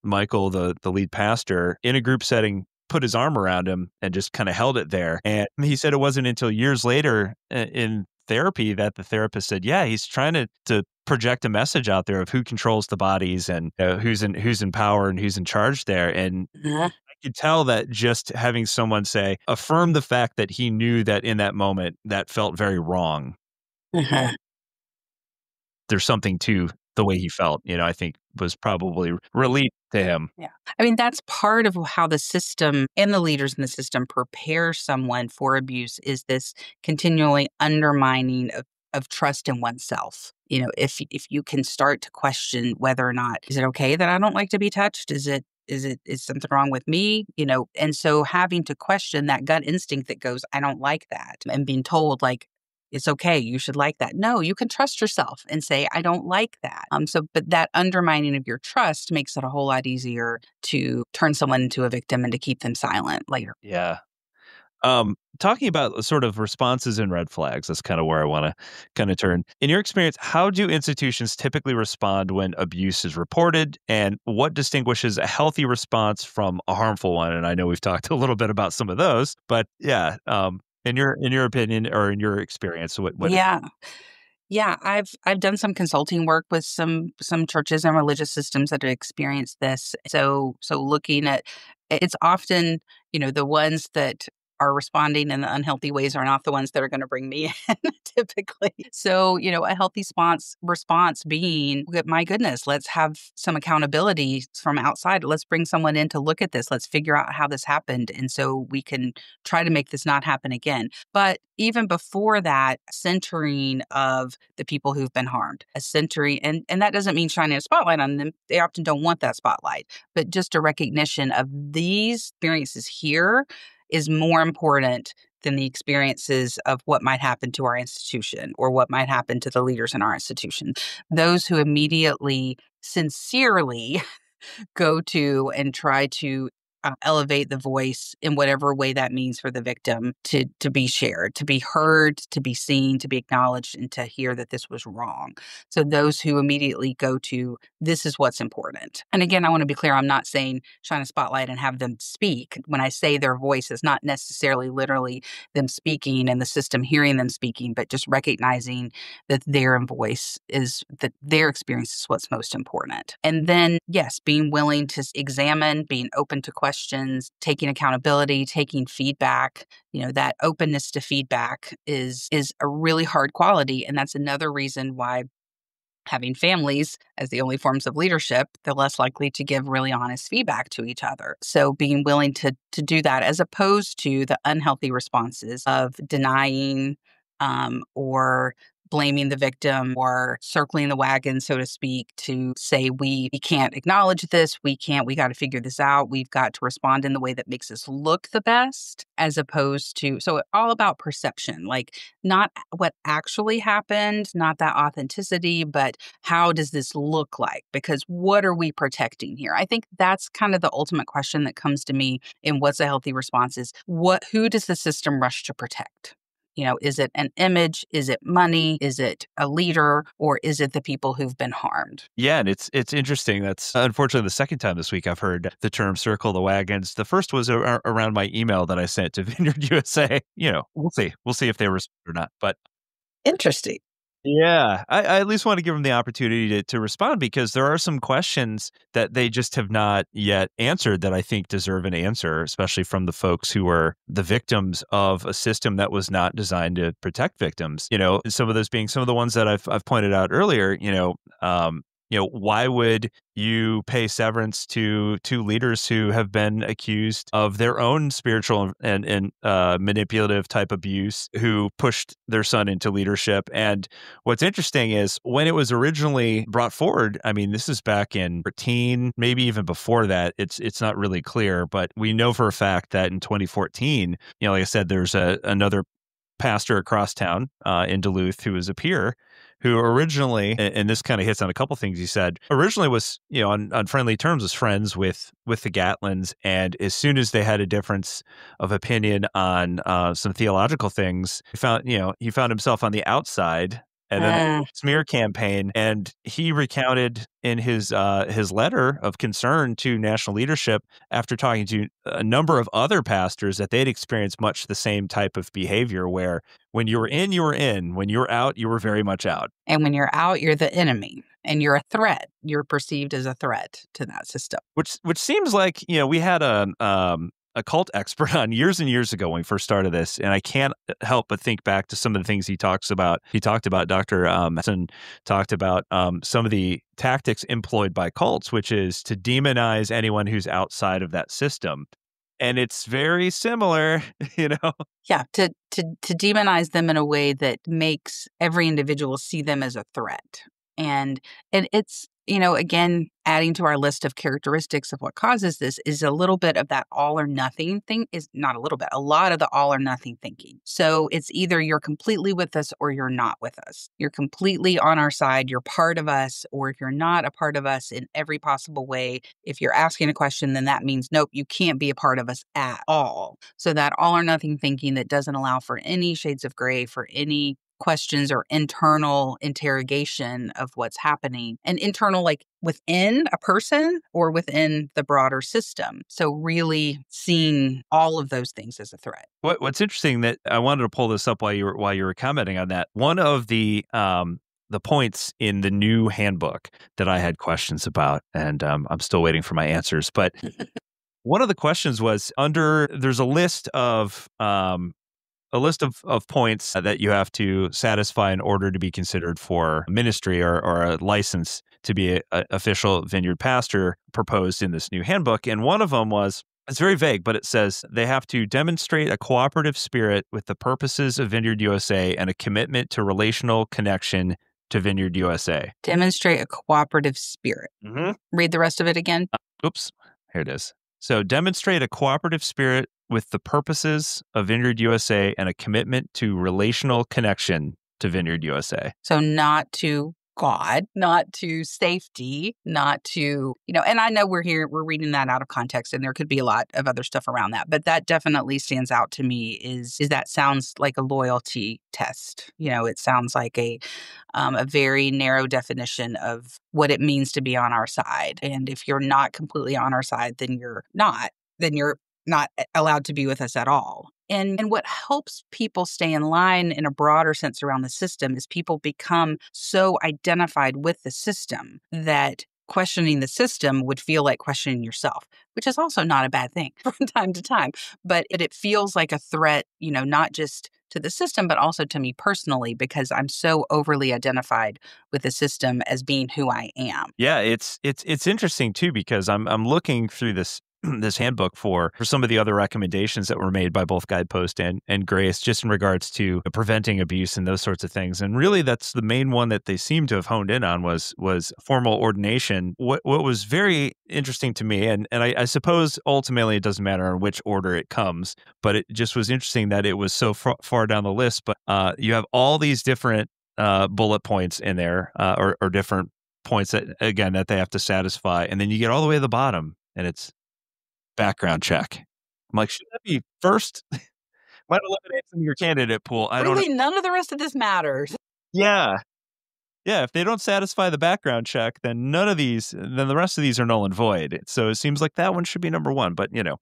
Michael, the lead pastor, in a group setting, put his arm around him and just kind of held it there. And he said it wasn't until years later in therapy that the therapist said, yeah, he's trying to project a message out there of who controls the bodies and who's in power and who's in charge there. And I could tell that just having someone say, affirm the fact that he knew that in that moment that felt very wrong. There's something to the way he felt, I think was probably relief to him. Yeah. I mean, that's part of how the system and the leaders in the system prepare someone for abuse, is this continually undermining of trust in oneself. If you can start to question whether or not, is it okay that I don't like to be touched? Is something wrong with me? And so having to question that gut instinct that goes, I don't like that, and being told, like, it's okay. You should like that. No, you can trust yourself and say, I don't like that. But that undermining of your trust makes it a whole lot easier to turn someone into a victim and to keep them silent later. Yeah. Talking about sort of responses and red flags, that's kind of where I want to kind of turn. In your experience, how do institutions typically respond when abuse is reported, and what distinguishes a healthy response from a harmful one? And I know we've talked a little bit about some of those, but yeah, in your opinion or in your experience, what is Yeah. Yeah, I've done some consulting work with some churches and religious systems that have experienced this. So looking at it's often, the ones that are responding in the unhealthy ways are not the ones that are going to bring me in typically. So, a healthy response being, my goodness, let's have some accountability from outside. Let's bring someone in to look at this. Let's figure out how this happened. And so we can try to make this not happen again. But even before that, centering of the people who've been harmed, a centering, and that doesn't mean shining a spotlight on them. They often don't want that spotlight, but just a recognition of these experiences here is more important than the experiences of what might happen to our institution or what might happen to the leaders in our institution. Those who immediately, sincerely go to and try to elevate the voice in whatever way that means for the victim to be shared, to be heard, to be seen, to be acknowledged, and to hear that this was wrong. So those who immediately go to, this is what's important. And again, I want to be clear, I'm not saying shine a spotlight and have them speak. When I say their voice, is not necessarily literally them speaking and the system hearing them speaking, but just recognizing that their voice is, that their experience is what's most important. And then, yes, being willing to examine, being open to questions, taking accountability, taking feedback. That openness to feedback is a really hard quality. And that's another reason why having families as the only forms of leadership, they're less likely to give really honest feedback to each other. So being willing to do that, as opposed to the unhealthy responses of denying or blaming the victim or circling the wagon, so to speak, to say we can't acknowledge this, we got to figure this out, we've got to respond in the way that makes us look the best, as opposed to, so all about perception, like not what actually happened, not that authenticity, but how does this look like? Because what are we protecting here? I think that's kind of the ultimate question that comes to me in what's a healthy response is, who does the system rush to protect? Is it an image? Is it money? Is it a leader? Or is it the people who've been harmed? Yeah, and it's interesting. That's unfortunately the second time this week I've heard the term "circle the wagons." The first was around my email that I sent to Vineyard USA. We'll see if they respond or not. But Interesting. yeah, I at least want to give them the opportunity to respond, because there are some questions that they just have not yet answered that I think deserve an answer, especially from the folks who were the victims of a system that was not designed to protect victims. Some of those being some of the ones that I've pointed out earlier. Why would you pay severance to leaders who have been accused of their own spiritual and manipulative type abuse, who pushed their son into leadership? And what's interesting is when it was originally brought forward, I mean, this is back in 2014, maybe even before that. It's not really clear, but we know for a fact that in 2014, like I said, there's another pastor across town in Duluth who was a peer, who originally, and this kind of hits on a couple things he said, originally was, on friendly terms, was friends with the Gatlins. And as soon as they had a difference of opinion on some theological things, he found himself on the outside. And then smear campaign, and he recounted in his letter of concern to national leadership, after talking to a number of other pastors, that they'd experienced much the same type of behavior, where when you were in, you were in. When you were out, you were very much out. And when you're out, you're the enemy, and you're a threat. You're perceived as a threat to that system. Which seems like, we had a cult expert on years and years ago when we first started this, and I can't help but think back to some of the things he talks about. He talked about Dr. Madsen talked about some of the tactics employed by cults, which is to demonize anyone who's outside of that system. And it's very similar, Yeah, to demonize them in a way that makes every individual see them as a threat. And it's again, adding to our list of characteristics of what causes this is a little bit of that all or nothing thing, is not a little bit, a lot of the all or nothing thinking. So it's either you're completely with us or you're not with us. You're completely on our side, you're part of us, or if you're not a part of us in every possible way, if you're asking a question, then that means, nope, you can't be a part of us at all. So that all or nothing thinking that doesn't allow for any shades of gray, for any questions or internal interrogation of what's happening, and internal like within a person or within the broader system. So really seeing all of those things as a threat. What's interesting that I wanted to pull this up while you were commenting on that. One of the points in the new handbook that I had questions about, and I'm still waiting for my answers, but one of the questions was there's a list of points that you have to satisfy in order to be considered for ministry or a license to be an official vineyard pastor proposed in this new handbook. And one of them was, it's very vague, but it says they have to demonstrate a cooperative spirit with the purposes of Vineyard USA and a commitment to relational connection to Vineyard USA. Demonstrate a cooperative spirit. Mm-hmm. Read the rest of it again. Oops, here it is. So demonstrate a cooperative spirit with the purposes of Vineyard USA and a commitment to relational connection to Vineyard USA. So not to God, not to safety, not to, and I know we're reading that out of context, and there could be a lot of other stuff around that, but that definitely stands out to me is that sounds like a loyalty test. It sounds like a very narrow definition of what it means to be on our side. And if you're not completely on our side, then you're not allowed to be with us at all. And what helps people stay in line in a broader sense around the system is people become so identified with the system that questioning the system would feel like questioning yourself, which is also not a bad thing from time to time. But it feels like a threat, not just to the system, but also to me personally, because I'm so overly identified with the system as being who I am. Yeah, it's interesting too, because I'm looking through this handbook for some of the other recommendations that were made by both Guidepost and Grace, just in regards to preventing abuse and those sorts of things. And really, that's the main one that they seem to have honed in on was formal ordination. What was very interesting to me, and I suppose ultimately it doesn't matter in which order it comes, but it just was interesting that it was so far down the list. But you have all these different bullet points in there, or different points that they have to satisfy, and then you get all the way to the bottom, and it's background check. I'm like, should that be first? Might eliminate some of your candidate pool. I don't know. None of the rest of this matters. Yeah. Yeah, if they don't satisfy the background check, then then the rest of these are null and void. So it seems like that one should be number one, but at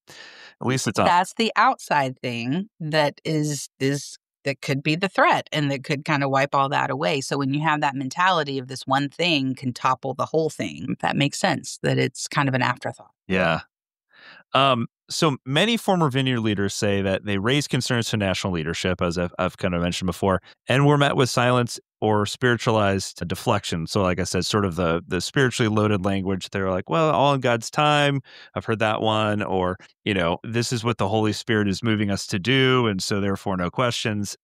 least it's on. That's the outside thing that is that could be the threat and that could kind of wipe all that away. So when you have that mentality of this one thing can topple the whole thing, that makes sense, that it's kind of an afterthought. Yeah. So many former Vineyard leaders say that they raise concerns to national leadership, as I've kind of mentioned before, and were met with silence or spiritualized deflection. So like I said, sort of the spiritually loaded language. They're like, well, all in God's time. I've heard that one. Or, this is what the Holy Spirit is moving us to do, and so therefore no questions.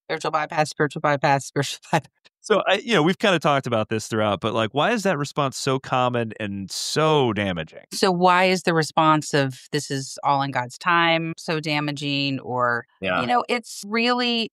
Spiritual bypass, spiritual bypass, spiritual bypass. So, we've kind of talked about this throughout, but why is that response so common and so damaging? So why is the response of this is all in God's time so damaging? Or, it's really,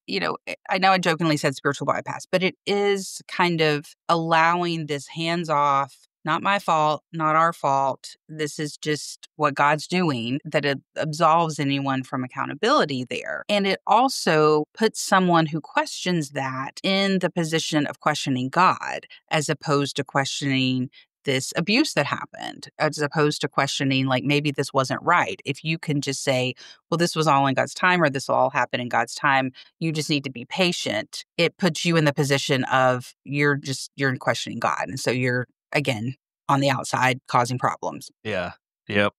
I know I jokingly said spiritual bypass, but it is kind of allowing this hands-off, not my fault, not our fault. This is just what God's doing, that it absolves anyone from accountability there. And it also puts someone who questions that in the position of questioning God, as opposed to questioning this abuse that happened, as opposed to questioning, maybe this wasn't right. If you can just say, well, this was all in God's time, or this will all happen in God's time, you just need to be patient. It puts you in the position of you're questioning God. And so you're, again, on the outside causing problems. Yeah. Yep.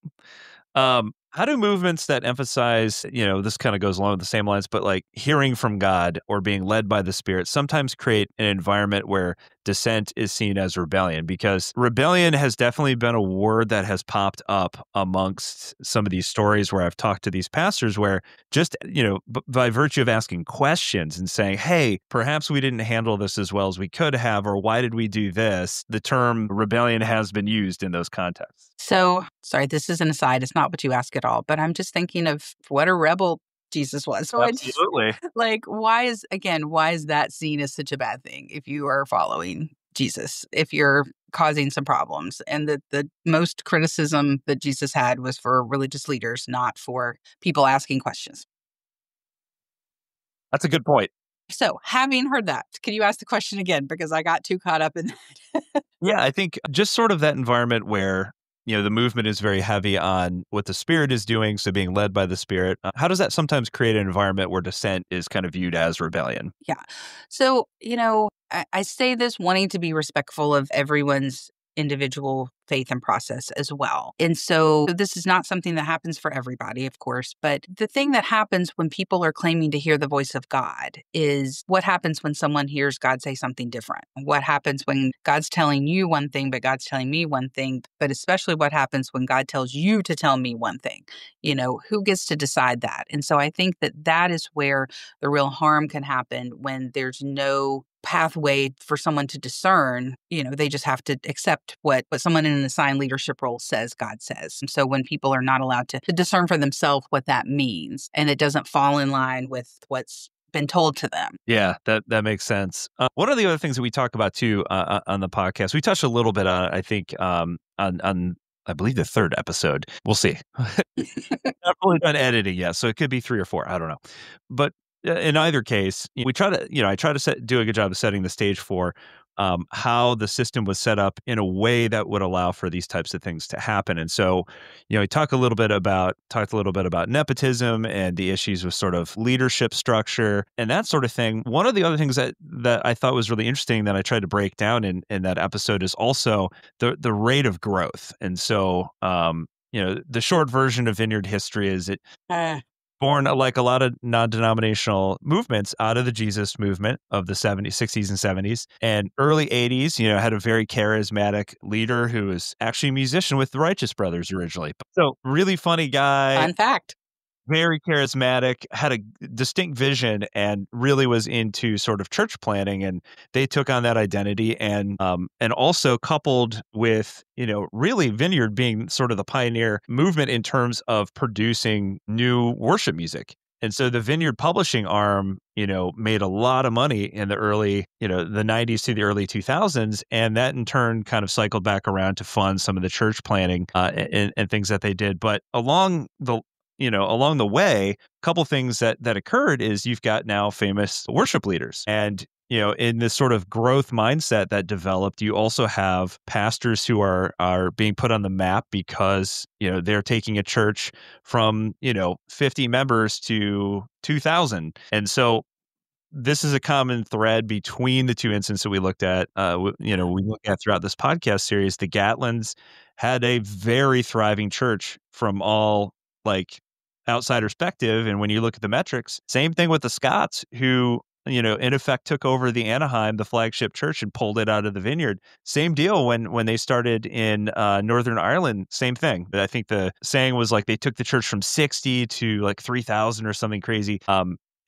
How do movements that emphasize, this kind of goes along with the same lines, but hearing from God or being led by the Spirit sometimes create an environment where dissent is seen as rebellion, because rebellion has definitely been a word that has popped up amongst some of these stories where I've talked to these pastors where just, by virtue of asking questions and saying, hey, perhaps we didn't handle this as well as we could have, or why did we do this? The term rebellion has been used in those contexts. So, sorry, this is an aside. It's not what you ask at all, but I'm just thinking of what a rebel Jesus was. So Absolutely. why is that seen as such a bad thing if you are following Jesus, if you're causing some problems? And the most criticism that Jesus had was for religious leaders, not for people asking questions. That's a good point. So, having heard that, can you ask the question again? Because I got too caught up in that. Yeah, I think just sort of that environment where, the movement is very heavy on what the Spirit is doing, so being led by the Spirit. How does that sometimes create an environment where dissent is kind of viewed as rebellion? Yeah. So, I say this wanting to be respectful of everyone's individual faith and process as well. And so this is not something that happens for everybody, of course, but the thing that happens when people are claiming to hear the voice of God is what happens when someone hears God say something different. What happens when God's telling you one thing, but God's telling me one thing, but especially what happens when God tells you to tell me one thing. Who gets to decide that? And so I think that is where the real harm can happen, when there's no pathway for someone to discern. They just have to accept what someone in an assigned leadership role says God says. And so when people are not allowed to discern for themselves what that means, and it doesn't fall in line with what's been told to them. Yeah, that makes sense. One of the other things that we talk about too on the podcast, we touched a little bit on, I think, on I believe the third episode. We'll see. Not really done editing yet, so it could be 3 or 4. I don't know. But in either case, we try to, I try to do a good job of setting the stage for how the system was set up in a way that would allow for these types of things to happen. And so, we talked a little bit about nepotism and the issues with sort of leadership structure and that sort of thing. One of the other things that I thought was really interesting that I tried to break down in that episode is also the rate of growth. And so, the short version of Vineyard history is it born, like a lot of non-denominational movements, out of the Jesus movement of the 70s, 60s, and 70s. And early 80s, had a very charismatic leader who was actually a musician with the Righteous Brothers originally. So really funny guy. Fun fact. Very charismatic, had a distinct vision, and really was into sort of church planting. And they took on that identity, and also coupled with, really Vineyard being sort of the pioneer movement in terms of producing new worship music. And so the Vineyard publishing arm, made a lot of money in the early, the 90s to the early 2000s. And that in turn kind of cycled back around to fund some of the church planting and things that they did. But along the way, a couple things that occurred is you've got now famous worship leaders. And, in this sort of growth mindset that developed, you also have pastors who are being put on the map because, they're taking a church from, 50 members to 2,000. And so this is a common thread between the two incidents that we looked at, we look at throughout this podcast series. The Gatlins had a very thriving church from all outsider perspective. And when you look at the metrics, same thing with the Scots, who, in effect took over the Anaheim, the flagship church, and pulled it out of the Vineyard. Same deal when they started in Northern Ireland, same thing. But I think the saying was they took the church from 60 to 3,000 or something crazy.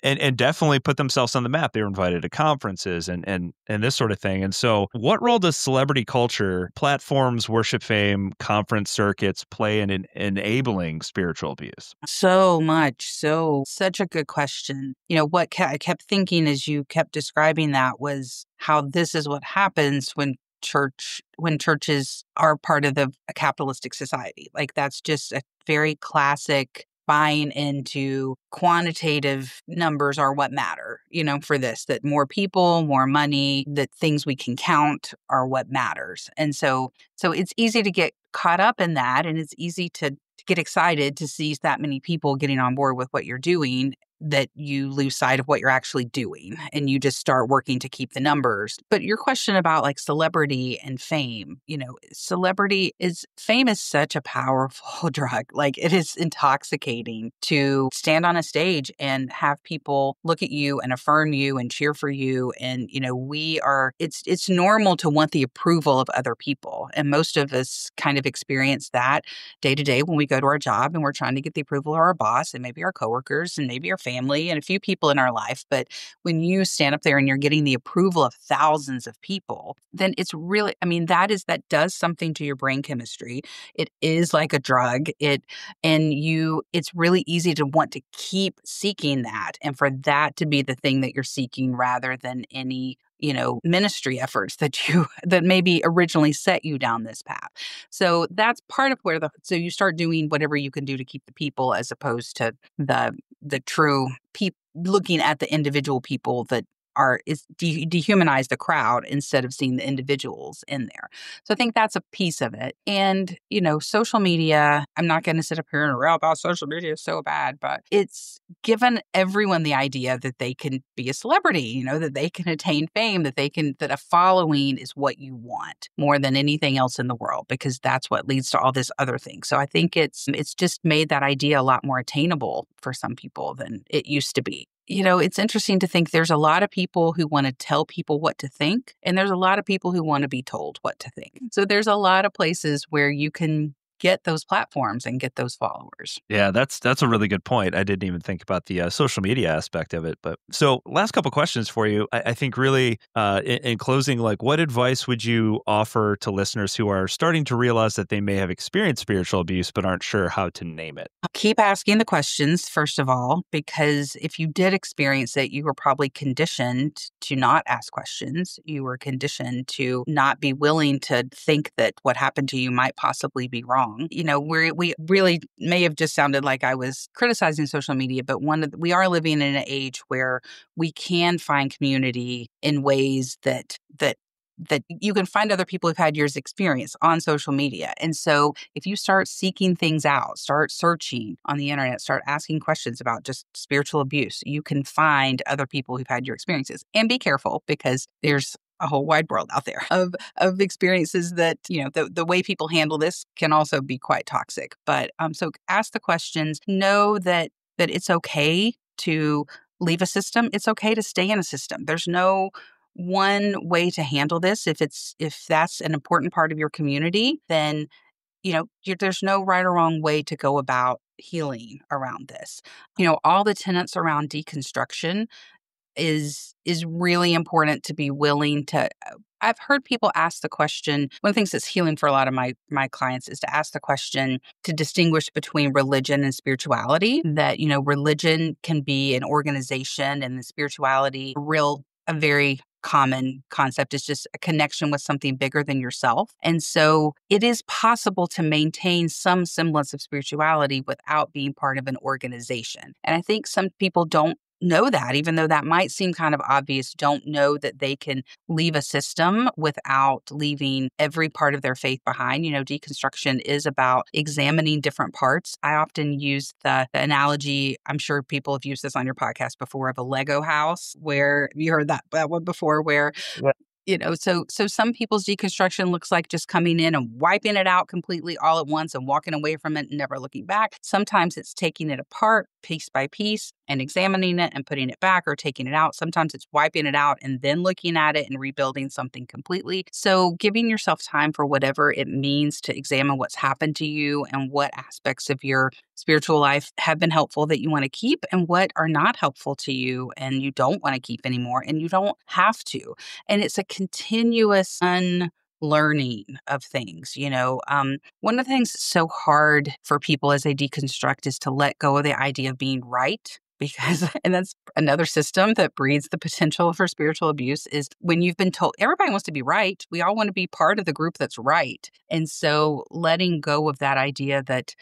And definitely put themselves on the map. They were invited to conferences and this sort of thing. And so what role does celebrity culture, platforms, worship fame, conference circuits play in enabling spiritual abuse? So much. Such a good question. What I kept thinking as you kept describing that was how this is what happens when churches are part of a capitalistic society. That's just a very classic buying into quantitative numbers are what matter, for this, that more people, more money, that things we can count are what matters. And so it's easy to get caught up in that. And it's easy to get excited to see that many people getting on board with what you're doing. that you lose sight of what you're actually doing and you just start working to keep the numbers. But your question about like celebrity and fame, fame is such a powerful drug. Like it is intoxicating to stand on a stage and have people look at you and affirm you and cheer for you. And, it's normal to want the approval of other people. And most of us kind of experience that day to day when we go to our job and we're trying to get the approval of our boss and maybe our coworkers and maybe our family and a few people in our life. But when you stand up there and you're getting the approval of thousands of people, then it's really, that does something to your brain chemistry. It is like a drug. It's really easy to want to keep seeking that and for that to be the thing that you're seeking rather than any ministry efforts that maybe originally set you down this path. So that's part of where so you start doing whatever you can do to keep the people as opposed to the true people, looking at the individual people that dehumanize the crowd instead of seeing the individuals in there. So I think that's a piece of it. And, social media, I'm not going to sit up here and rail about social media is so bad, but it's given everyone the idea that they can be a celebrity, that they can attain fame, that a following is what you want more than anything else in the world, because that's what leads to all this other thing. So I think it's just made that idea a lot more attainable for some people than it used to be. It's interesting to think there's a lot of people who want to tell people what to think, and there's a lot of people who want to be told what to think. So there's a lot of places where you can get those platforms and get those followers. Yeah, that's a really good point. I didn't even think about the social media aspect of it. But so last couple questions for you. I think really in closing, like what advice would you offer to listeners who are starting to realize that they may have experienced spiritual abuse but aren't sure how to name it? Keep asking the questions, first of all, because if you did experience it, you were probably conditioned to not ask questions. You were conditioned to not be willing to think that what happened to you might possibly be wrong. We really may have just sounded like I was criticizing social media, but we are living in an age where we can find community in ways that you can find other people who've had years experience on social media. And so if you start seeking things out, start searching on the internet, start asking questions about just spiritual abuse, you can find other people who've had your experiences. And be careful, because there's a whole wide world out there of experiences that, the way people handle this can also be quite toxic. But so ask the questions, know that it's okay to leave a system. It's okay to stay in a system. There's no one way to handle this. If that's an important part of your community, then, there's no right or wrong way to go about healing around this. All the tenets around deconstruction is really important to be willing to. I've heard people ask the question, one of the things that's healing for a lot of my clients is to ask the question to distinguish between religion and spirituality, that, religion can be an organization and the spirituality, a very common concept is just a connection with something bigger than yourself. And so it is possible to maintain some semblance of spirituality without being part of an organization. And I think some people don't know that, even though that might seem kind of obvious, don't know that they can leave a system without leaving every part of their faith behind. Deconstruction is about examining different parts. I often use the analogy, I'm sure people have used this on your podcast before, of a Lego house, where you heard that one before, where so some people's deconstruction looks like just coming in and wiping it out completely all at once and walking away from it and never looking back. Sometimes it's taking it apart piece by piece and examining it and putting it back, or taking it out. Sometimes it's wiping it out and then looking at it and rebuilding something completely. So giving yourself time for whatever it means to examine what's happened to you and what aspects of your spiritual life have been helpful that you want to keep and what are not helpful to you and you don't want to keep anymore, and you don't have to. And it's a continuous unlearning of things. One of the things that's so hard for people as they deconstruct is to let go of the idea of being right. And that's another system that breeds the potential for spiritual abuse, is when you've been told everybody wants to be right. We all want to be part of the group that's right. And so letting go of that idea that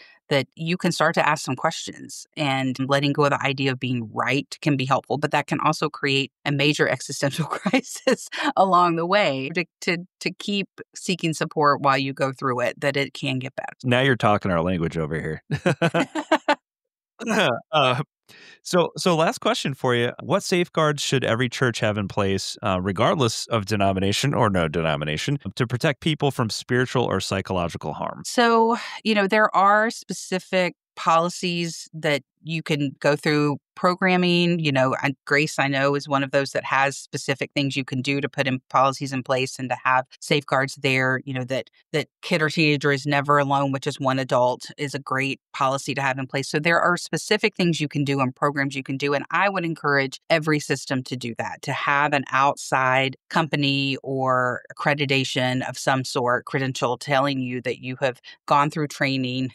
you can start to ask some questions, and letting go of the idea of being right can be helpful, but that can also create a major existential crisis along the way to keep seeking support while you go through it, that it can get better. Now you're talking our language over here. uh, so last question for you. What safeguards should every church have in place, regardless of denomination or no denomination, to protect people from spiritual or psychological harm? So, there are specific policies that you can go through programming. And Grace, I know, is one of those that has specific things you can do to put in policies in place and to have safeguards there. That kid or teenager is never alone, which is one adult, is a great policy to have in place. So there are specific things you can do and programs you can do. And I would encourage every system to do that, to have an outside company or accreditation of some sort, credential telling you that you have gone through training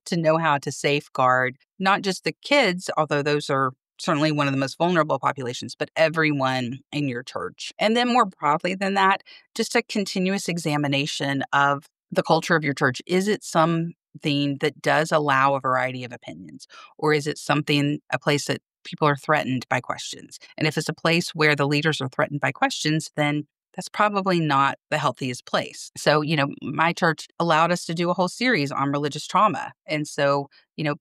to know how to safeguard not just the kids, although those are certainly one of the most vulnerable populations, but everyone in your church. And then more broadly than that, just a continuous examination of the culture of your church. Is it something that does allow a variety of opinions? Or is it a place that people are threatened by questions? And if it's a place where the leaders are threatened by questions, then that's probably not the healthiest place. So, my church allowed us to do a whole series on religious trauma. And so,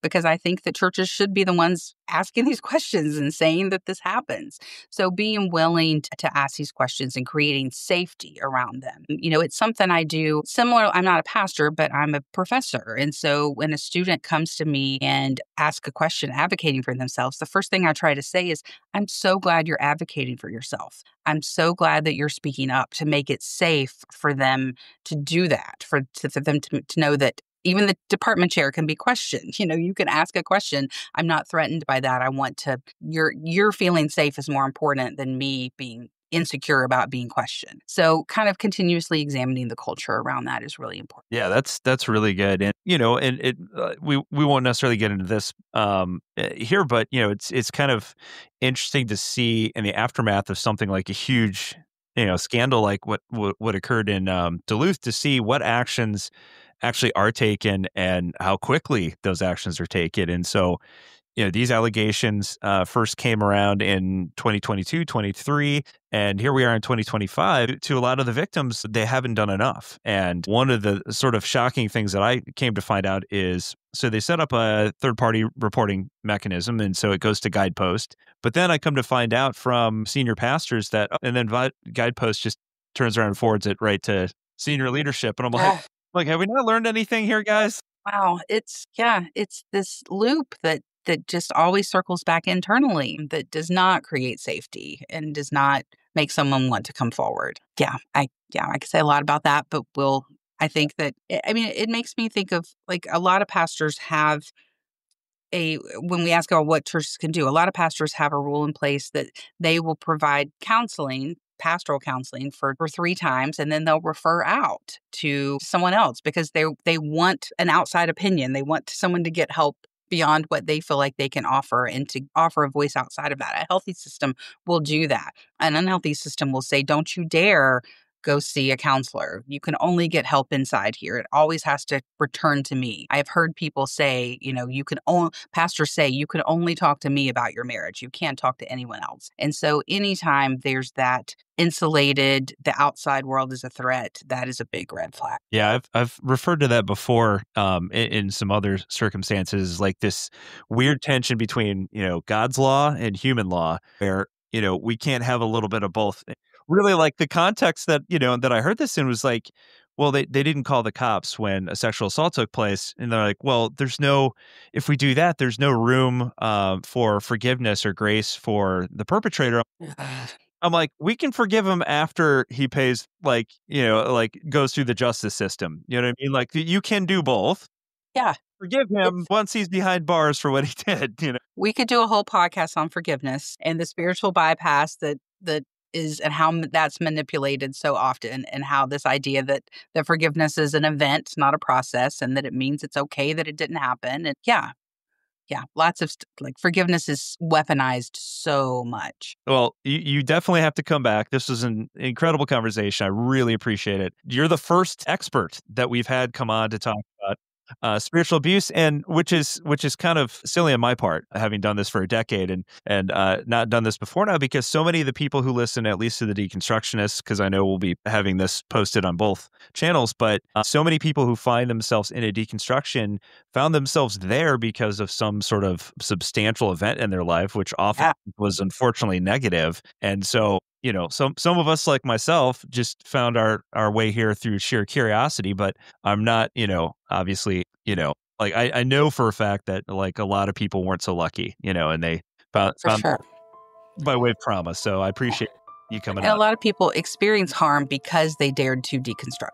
because I think that churches should be the ones asking these questions and saying that this happens. So being willing to ask these questions and creating safety around them. It's something I do similar. I'm not a pastor, but I'm a professor. And so when a student comes to me and asks a question advocating for themselves, the first thing I try to say is, I'm so glad you're advocating for yourself. I'm so glad that you're speaking up to make it safe for them to do that, for them to know that even the department chair can be questioned. You can ask a question. I'm not threatened by that. Your feeling safe is more important than me being insecure about being questioned. So kind of continuously examining the culture around that is really important. Yeah, that's really good. And we won't necessarily get into this here, but it's kind of interesting to see in the aftermath of something like a huge scandal like what occurred in Duluth, to see what actions actually are taken and how quickly those actions are taken. And so these allegations first came around in 2022, 23, and here we are in 2025. To a lot of the victims, they haven't done enough. And one of the sort of shocking things that I came to find out is, so they set up a third-party reporting mechanism, and so it goes to Guidepost. But then I come to find out from senior pastors that, and then Guidepost just turns around and forwards it right to senior leadership. And I'm like, have we not learned anything here, guys? Wow. It's this loop that just always circles back internally, that does not create safety and does not make someone want to come forward. I could say a lot about that, but I think that, it makes me think of, like, a lot of pastors have when we ask what churches can do, a lot of pastors have a rule in place that they will provide counseling, pastoral counseling for 3 times, and then they'll refer out to someone else because they want an outside opinion. They want someone to get help beyond what they feel like they can offer, and to offer a voice outside of that. A healthy system will do that. An unhealthy system will say, don't you dare go see a counselor. You can only get help inside here. It always has to return to me. I've heard people say, pastors say, you can only talk to me about your marriage. You can't talk to anyone else. And so anytime there's that insulated, the outside world is a threat, that is a big red flag. Yeah, I've referred to that before in some other circumstances, like this weird tension between, God's law and human law, where, we can't have a little bit of both. Really, like, the context that, that I heard this in was like, well, they didn't call the cops when a sexual assault took place. And they're like, well, if we do that, there's no room for forgiveness or grace for the perpetrator. I'm like, we can forgive him after he pays, goes through the justice system. You know what I mean? Like, you can do both. Yeah. Forgive him once he's behind bars for what he did. We could do a whole podcast on forgiveness and the spiritual bypass that is, and how that's manipulated so often, and how this idea that forgiveness is an event, not a process, and that it means it's okay that it didn't happen. And lots of forgiveness is weaponized so much. Well, you definitely have to come back. This was an incredible conversation. I really appreciate it. You're the first expert that we've had come on to talk about spiritual abuse, and which is kind of silly on my part, having done this for a decade and not done this before now, because so many of the people who listen, at least to the deconstructionists, because I know we'll be having this posted on both channels, but so many people who find themselves in a deconstruction found themselves there because of some sort of substantial event in their life, which often was unfortunately negative. And so, some of us, like myself, just found our way here through sheer curiosity, but I'm not, obviously, like I know for a fact that like a lot of people weren't so lucky, and they found sure. by way of trauma. So I appreciate you coming And out. a lot of people experience harm because they dared to deconstruct.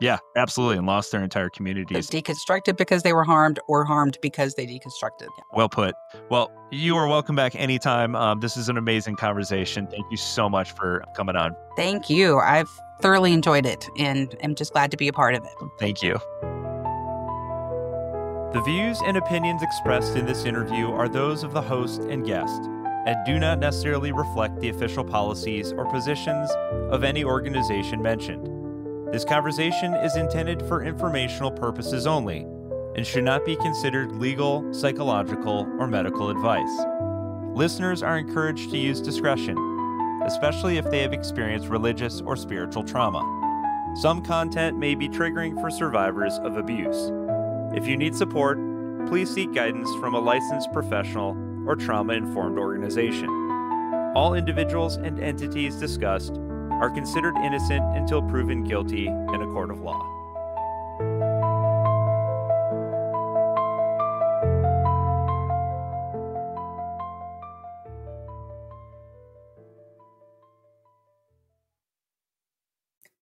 Yeah, absolutely. And lost their entire communities. Deconstructed because they were harmed, or harmed because they deconstructed. Well put. Well, you are welcome back anytime. This is an amazing conversation. Thank you so much for coming on. Thank you. I've thoroughly enjoyed it, and I'm just glad to be a part of it. Thank you. The views and opinions expressed in this interview are those of the host and guest, and do not necessarily reflect the official policies or positions of any organization mentioned. This conversation is intended for informational purposes only and should not be considered legal, psychological, or medical advice. Listeners are encouraged to use discretion, especially if they have experienced religious or spiritual trauma. Some content may be triggering for survivors of abuse. If you need support, please seek guidance from a licensed professional or trauma-informed organization. All individuals and entities discussed are considered innocent until proven guilty in a court of law.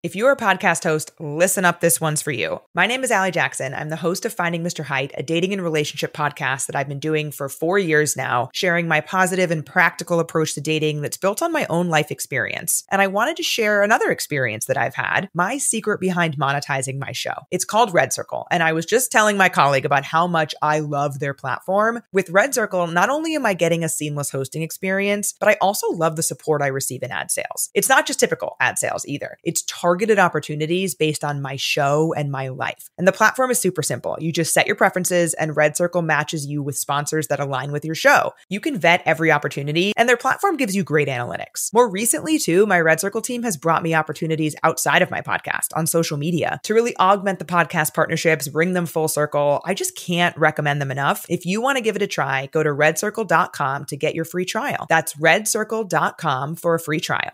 If you're a podcast host, listen up, this one's for you. My name is Allie Jackson. I'm the host of Finding Mr. Height, a dating and relationship podcast that I've been doing for 4 years now, sharing my positive and practical approach to dating that's built on my own life experience. And I wanted to share another experience that I've had, my secret behind monetizing my show. It's called Red Circle, and I was just telling my colleague about how much I love their platform. With Red Circle, not only am I getting a seamless hosting experience, but I also love the support I receive in ad sales. It's not just typical ad sales either. It's targeted opportunities based on my show and my life. And the platform is super simple. You just set your preferences and Red Circle matches you with sponsors that align with your show. You can vet every opportunity and their platform gives you great analytics. More recently too, my Red Circle team has brought me opportunities outside of my podcast on social media to really augment the podcast partnerships, bring them full circle. I just can't recommend them enough. If you want to give it a try, go to redcircle.com to get your free trial. That's redcircle.com for a free trial.